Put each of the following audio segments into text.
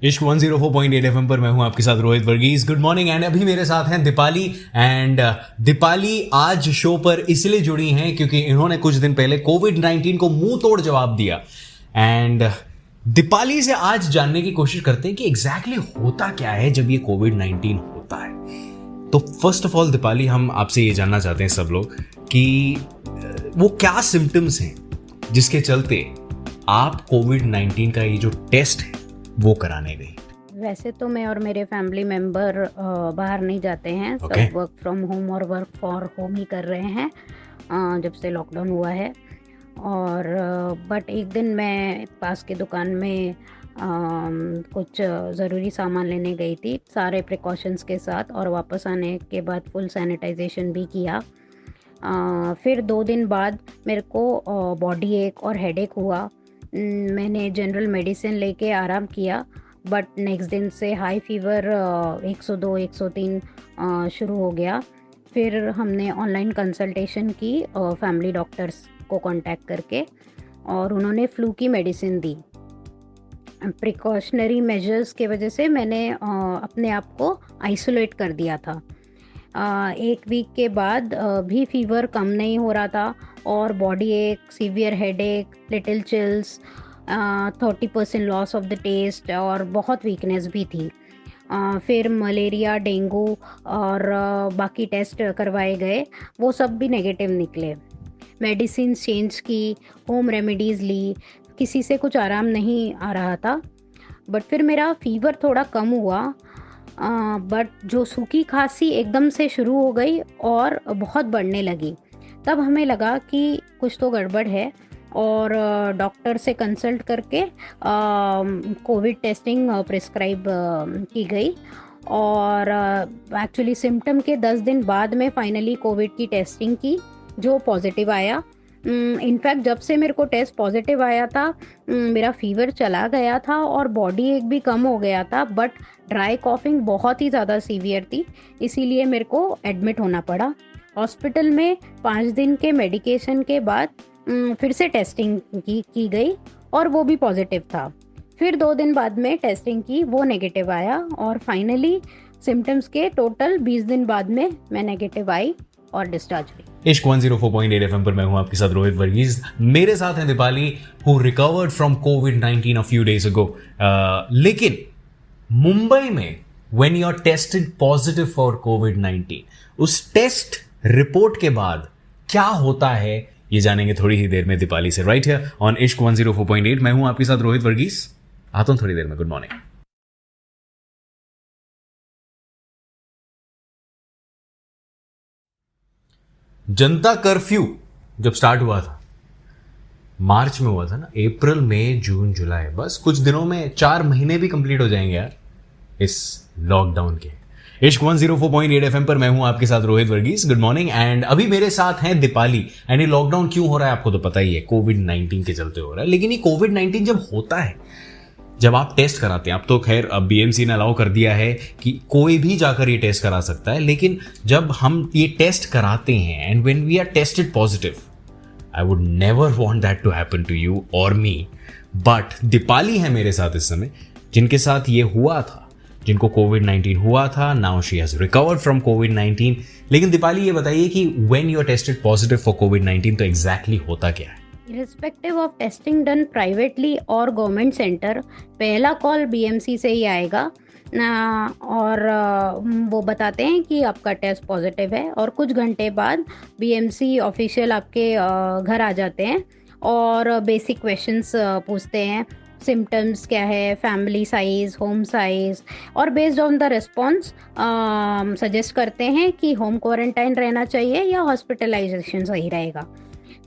इश्क 104.8 एफएम पर मैं हूं आपके साथ Rohit Varghese. Good morning. And अभी मेरे साथ हैं दीपाली। एंड दीपाली आज शो पर इसलिए जुड़ी हैं क्योंकि इन्होंने कुछ दिन पहले कोविड-19 को मुंह तोड़ जवाब दिया। एंड दीपाली से आज जानने की कोशिश करते हैं कि एग्जैक्टली होता क्या है जब ये कोविड-19 होता है। तो फर्स्ट ऑफ ऑल दीपाली, हम आपसे ये जानना चाहते हैं सब लोग कि वो क्या सिम्टम्स हैं जिसके चलते आप कोविड-19 का ये जो टेस्ट है वो कराने गई। वैसे तो मैं और मेरे फैमिली मेम्बर बाहर नहीं जाते हैं। Okay. सब वर्क फ्रॉम होम और वर्क फॉर होम ही कर रहे हैं जब से लॉकडाउन हुआ है। और बट एक दिन मैं पास की दुकान में कुछ ज़रूरी सामान लेने गई थी सारे प्रिकॉशंस के साथ, और वापस आने के बाद फुल सैनिटाइजेशन भी किया। फिर 2 दिन बाद मेरे को बॉडी एक और हेडेक हुआ। मैंने जनरल मेडिसिन लेके आराम किया, बट नेक्स्ट दिन से हाई फीवर 102 103 शुरू हो गया। फिर हमने ऑनलाइन कंसल्टेशन की फैमिली डॉक्टर्स को कांटेक्ट करके, और उन्होंने फ्लू की मेडिसिन दी। प्रिकॉशनरी मेजर्स के वजह से मैंने अपने आप को आइसोलेट कर दिया था। 1 वीक के बाद भी फीवर कम नहीं हो रहा था, और बॉडी एक, severe headache, little chills, 30% loss of the taste, और बहुत वीकनेस भी थी। फिर मलेरिया, डेंगू और बाकी टेस्ट करवाए गए, वो सब भी नेगेटिव निकले। मेडिसिन चेंज की, होम रेमेडीज़ ली, किसी से कुछ आराम नहीं आ रहा था। बट फिर मेरा फीवर थोड़ा कम हुआ, बट जो सूखी खांसी एकदम से शुरू हो गई और बहुत बढ़ने लगी। तब हमें लगा कि कुछ तो गड़बड़ है, और डॉक्टर से कंसल्ट करके कोविड टेस्टिंग प्रिस्क्राइब की गई। और एक्चुअली सिम्टम के 10 दिन बाद में फाइनली कोविड की टेस्टिंग की, जो पॉजिटिव आया। इनफैक्ट जब से मेरे को टेस्ट पॉजिटिव आया था मेरा फीवर चला गया था और बॉडी एक भी कम हो गया था, बट ड्राई कॉफिंग बहुत ही ज़्यादा सीवियर थी, इसीलिए मेरे को एडमिट होना पड़ा हॉस्पिटल में। 5 दिन के मेडिकेशन के बाद फिर से टेस्टिंग की गई, और वो भी पॉजिटिव था। फिर 2 दिन बाद में टेस्टिंग की, वो नेगेटिव आया, और फाइनली सिम्टम्स के टोटल 20 दिन बाद में मैं नेगेटिव आई और डिस्चार्ज हुई। इश्क 104.8 एफएम पर मैं हूं आपके साथ रोहित वर्गीस। मेरे साथ हैं दीपाली, हु रिकवर्ड फ्रॉम कोविड-19 अ फ्यू डेज अगो। लेकिन मुंबई में when you are tested positive for कोविड-19, उस टेस्ट रिपोर्ट के बाद क्या होता है ये जानेंगे थोड़ी ही देर में दीपाली से, राइट हियर ऑन इश्क 104.8। मैं हूं आपके साथ रोहित वर्गीस, आता हूं थोड़ी देर में। Good morning. जनता कर्फ्यू जब स्टार्ट हुआ था, मार्च में हुआ था ना, अप्रैल मई जून जुलाई, बस कुछ दिनों में 4 महीने भी कंप्लीट हो जाएंगे यार इस लॉकडाउन के। इश्क 104.8 एफएम पर मैं हूं आपके साथ Rohit Varghese. Good morning. And अभी मेरे साथ हैं दीपाली। एंड ये लॉकडाउन क्यों हो रहा है आपको तो पता ही है, कोविड-19 के चलते हो रहा है। लेकिन ये कोविड-19 जब होता है, जब आप टेस्ट कराते हैं, अब तो खैर अब बीएमसी ने अलाउ कर दिया है कि कोई भी जाकर ये टेस्ट करा सकता है, लेकिन जब हम ये टेस्ट कराते हैं and when we are tested positive, I would never want that to happen to you और मी। बट दीपाली है मेरे साथ इस समय जिनके साथ ये हुआ था, जिनको कोविड-19 हुआ था। Now she has recovered from कोविड-19। लेकिन दीपाली ये बताइए कि when you are tested positive for कोविड-19 तो एग्जैक्टली होता क्या है? Irrespective of testing done privately और गवर्नमेंट सेंटर, पहला कॉल बीएमसी से ही आएगा और वो बताते हैं कि आपका टेस्ट पॉजिटिव है, और कुछ घंटे बाद बीएमसी ऑफिशियल आपके घर आ जाते हैं और बेसिक क्वेश्चंस पूछते हैं। सिम्टम्स क्या है, फैमिली साइज़, होम साइज़, और based on the response suggest करते हैं कि होम क्वारंटाइन रहना चाहिए या हॉस्पिटलाइजेशन सही रहेगा।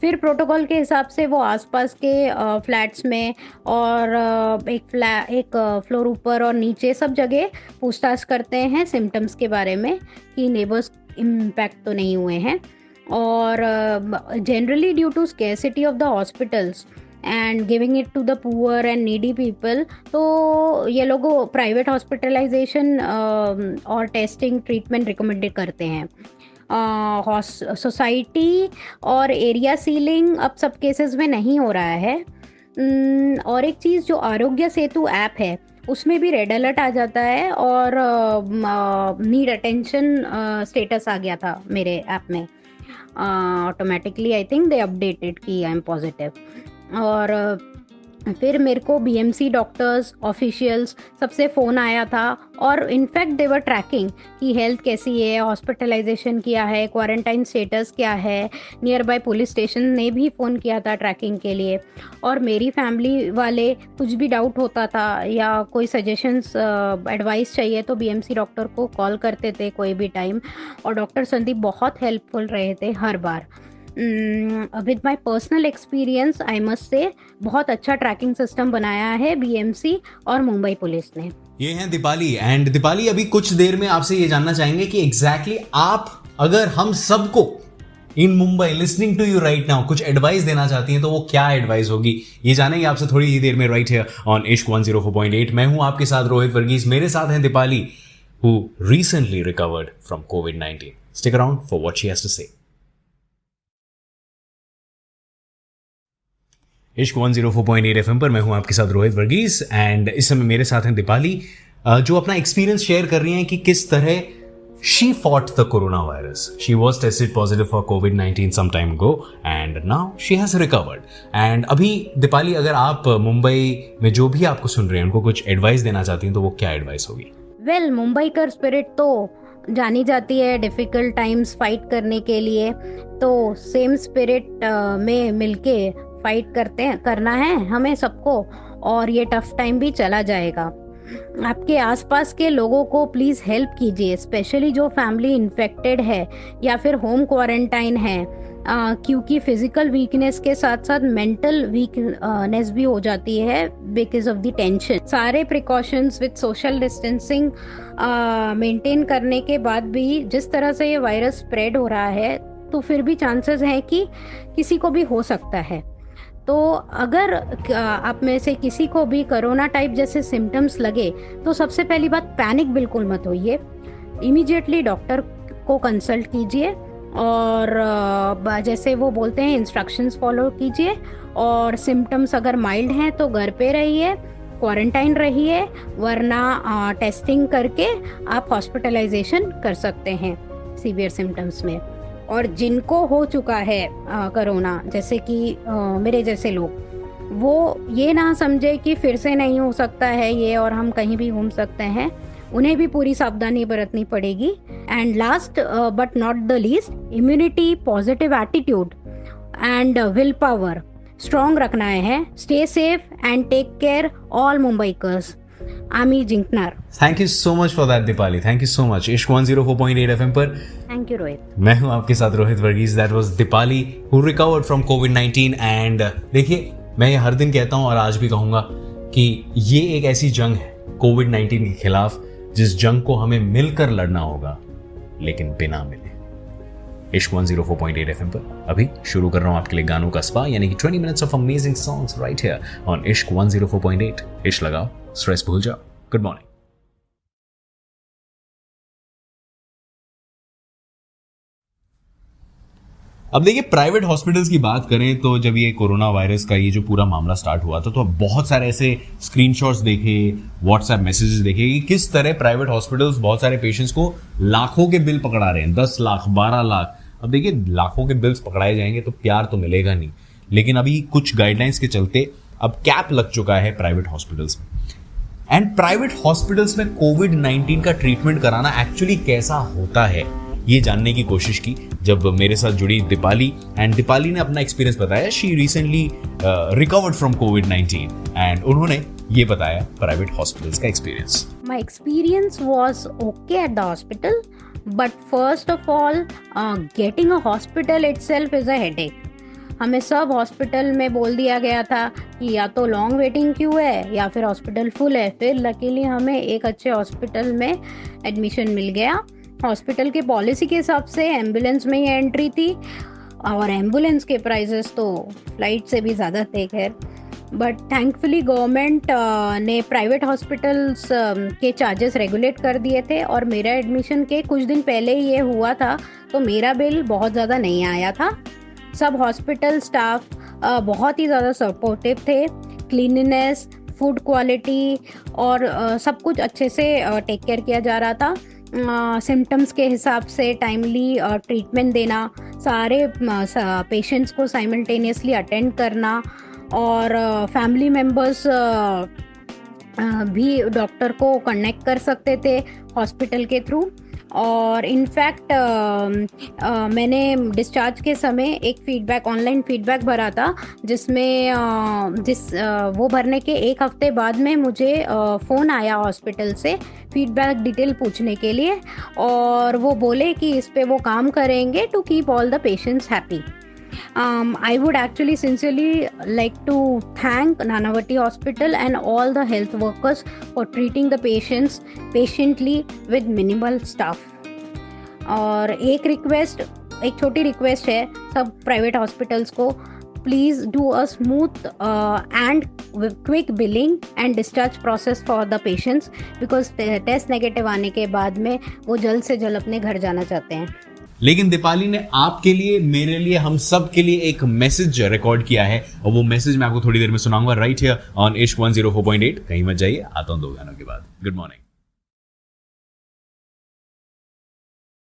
फिर प्रोटोकॉल के हिसाब से वो आसपास के फ्लैट्स में और एक फ्लोर ऊपर और नीचे सब जगह पूछताछ करते हैं सिम्टम्स के बारे में कि नेबर्स इम्पैक्ट तो नहीं हुए हैं। और generally due to scarcity of the hospitals and giving it to the poor and needy people, तो ये लोग प्राइवेट हॉस्पिटलाइजेशन और टेस्टिंग ट्रीटमेंट रिकमेंडेड करते हैं। सोसाइटी और एरिया सीलिंग अब सब केसेस में नहीं हो रहा है। और एक चीज़ जो आरोग्य सेतु ऐप है उसमें भी रेड अलर्ट आ जाता है और नीड अटेंशन स्टेटस आ गया था मेरे ऐप में। Automatically I think they updated कि आई एम पॉजिटिव। और फिर मेरे को बीएमसी डॉक्टर्स, ऑफिशियल्स सबसे फ़ोन आया था और इनफैक्ट दे वर ट्रैकिंग कि हेल्थ कैसी है, हॉस्पिटलाइजेशन क्या है, क्वारंटाइन स्टेटस क्या है। नियर बाय पुलिस स्टेशन ने भी फ़ोन किया था ट्रैकिंग के लिए। और मेरी फैमिली वाले कुछ भी डाउट होता था या कोई सजेशंस एडवाइस चाहिए तो बीएमसी डॉक्टर को कॉल करते थे कोई भी टाइम। और डॉक्टर संदीप बहुत हेल्पफुल रहे थे हर बार। With my personal experience I must say बहुत अच्छा ट्रैकिंग सिस्टम बनाया है बीएमसी और मुंबई पुलिस ने। ये हैं दीपाली। एंड दीपाली, अभी कुछ देर में आपसे ये जानना चाहेंगे कि एग्जैक्टली आप अगर हम सबको in Mumbai listening to you right now कुछ एडवाइस देना चाहती हैं तो वो क्या एडवाइस होगी, ये जानेंगे आपसे थोड़ी ही देर में राइट हियर ऑन इश्क 104.8। मैं हूं आपके साथ रोहित वर्गीस, मेरे साथ हैं Deepali who recently recovered from कोविड-19। Stick around for what she has to say. इश्क 104.8 FM पर मैं हूं आपके साथ रोहित वर्गीस एंड इस समय मेरे साथ हैं दीपाली जो अपना एक्सपीरियंस शेयर कर रही हैं कि किस तरह she fought the corona virus. She was tested positive for कोविड-19 some time ago and now she has recovered. And अभी दीपाली, अगर आप मुंबई में जो भी आपको सुन रहे हैं उनको कुछ एडवाइस देना चाहती हैं तो वो क्या एडवाइस होगी? वेल, मुंबई का स्पिरिट तो जानी जाती है डिफिकल्ट टाइम्स फाइट करने के लिए, तो सेम स्पिरिट में मिलके फाइट करना है हमें सबको और ये टफ टाइम भी चला जाएगा। आपके आसपास के लोगों को प्लीज़ हेल्प कीजिए, स्पेशली जो फैमिली इन्फेक्टेड है या फिर होम क्वारंटाइन है, क्योंकि फिजिकल वीकनेस के साथ साथ मेंटल वीकनेस भी हो जाती है बिकॉज ऑफ द टेंशन। सारे precautions with social distancing maintain करने के बाद भी जिस तरह से ये वायरस स्प्रेड हो रहा है तो फिर भी चांसेस हैं कि किसी को भी हो सकता है। तो अगर आप में से किसी को भी कोरोना टाइप जैसे सिम्टम्स लगे तो सबसे पहली बात, पैनिक बिल्कुल मत होइए। इमीडिएटली डॉक्टर को कंसल्ट कीजिए और जैसे वो बोलते हैं इंस्ट्रक्शंस फॉलो कीजिए। और सिम्टम्स अगर माइल्ड हैं तो घर पे रहिए, क्वारंटाइन रहिए, वरना टेस्टिंग करके आप हॉस्पिटलाइजेशन कर सकते हैं सीवियर सिम्टम्स में। और जिनको हो चुका है कोरोना, जैसे कि मेरे जैसे लोग, वो ये ना समझे कि फिर से नहीं हो सकता है ये और हम कहीं भी घूम सकते हैं, उन्हें भी पूरी सावधानी बरतनी पड़ेगी। And last but not the least, immunity, positive attitude and will power strong रखना है। Stay safe and take care all Mumbaikars. आमी जिंकनार। Thank you so much for that Deepali, thank you so much. Ishq 104.8 FM पर थैंक यू रोहित। मैं हूं आपके साथ Rohit Varghese. That was Deepali who recovered from कोविड-19। एंड देखिए, मैं ये हर दिन कहता हूं और आज भी कहूंगा कि ये एक ऐसी जंग है कोविड-19 के खिलाफ जिस जंग को हमें मिलकर लड़ना होगा, लेकिन बिना मिले। इश्क 104.8 FM पर अभी शुरू कर रहा हूं आपके लिए गानों का स्पा, यानी कि 20 minutes of amazing songs right here on इश्क 104.8। इश्क लगाओ, स्ट्रेस भूल जाओ। Good morning. अब देखिए, प्राइवेट हॉस्पिटल्स की बात करें तो जब ये कोरोना वायरस का ये जो पूरा मामला स्टार्ट हुआ था तो अब बहुत सारे ऐसे स्क्रीनशॉट्स देखे, व्हाट्सएप मैसेजेस देखे कि किस तरह प्राइवेट हॉस्पिटल्स बहुत सारे पेशेंट्स को लाखों के बिल पकड़ा रहे हैं, 10 लाख, 12 लाख। अब देखिए, लाखों के बिल्स पकड़ाए जाएंगे तो प्यार तो मिलेगा नहीं, लेकिन अभी कुछ गाइडलाइंस के चलते अब कैप लग चुका है प्राइवेट हॉस्पिटल्स में। एंड प्राइवेट हॉस्पिटल्स में कोविड-19 का ट्रीटमेंट कराना एक्चुअली कैसा होता है, ये जानने की कोशिश की जब मेरे साथ जुड़ी दीपाली। एंड दीपाली ने अपना एक्सपीरियंस बताया। शी रिसेंटली रिकवर्ड फ्रॉम कोविड-19 एंड उन्होंने ये बताया प्राइवेट हॉस्पिटल्स का experience. My experience was okay at the hospital, but first of all, getting a hospital itself is a headache. हमें सब हॉस्पिटल में बोल दिया गया था कि या तो लॉन्ग वेटिंग क्यू है या फिर हॉस्पिटल फुल है। फिर लकीली हमें एक अच्छे हॉस्पिटल में एडमिशन मिल गया। हॉस्पिटल के पॉलिसी के हिसाब से एम्बुलेंस में ही एंट्री थी और एम्बुलेंस के प्राइजेस तो फ्लाइट से भी ज़्यादा थे खैर। बट थैंकफुली गवर्नमेंट ने प्राइवेट हॉस्पिटल्स के चार्जेस रेगुलेट कर दिए थे और मेरा एडमिशन के कुछ दिन पहले ही ये हुआ था, तो मेरा बिल बहुत ज़्यादा नहीं आया था। सब हॉस्पिटल स्टाफ बहुत ही ज़्यादा सपोर्टिव थे। क्लीननेस, फूड क्वालिटी और सब कुछ अच्छे से टेक केयर किया जा रहा था। सिम्टम्स के हिसाब से टाइमली ट्रीटमेंट देना, सारे पेशेंट्स को साइमल्टेनियसली अटेंड करना, और फैमिली मेम्बर्स भी डॉक्टर को कनेक्ट कर सकते थे हॉस्पिटल के थ्रू। और इनफैक्ट मैंने डिस्चार्ज के समय एक ऑनलाइन फीडबैक भरा था, जिसमें वो भरने के एक हफ्ते बाद में मुझे फ़ोन आया हॉस्पिटल से फीडबैक डिटेल पूछने के लिए, और वो बोले कि इस पे वो काम करेंगे to keep all the patients happy. I would actually sincerely like to thank Nanavati Hospital and all the health workers for treating the patients patiently with minimal staff. और एक छोटी रिक्वेस्ट है सब प्राइवेट हॉस्पिटल्स को, please do a smooth and quick billing and discharge process for the patients, because test negative आने के बाद में वो जल्द से जल्द अपने घर जाना चाहते हैं। लेकिन दीपाली ने आपके लिए, मेरे लिए, हम सब के लिए एक मैसेज रिकॉर्ड किया है, और वो मैसेज मैं आपको थोड़ी देर में सुनाऊंगा राइट हियर ऑन इश्क 104.8। कहीं मत जाइए, आता हूं 2 गानों के बाद। Good morning.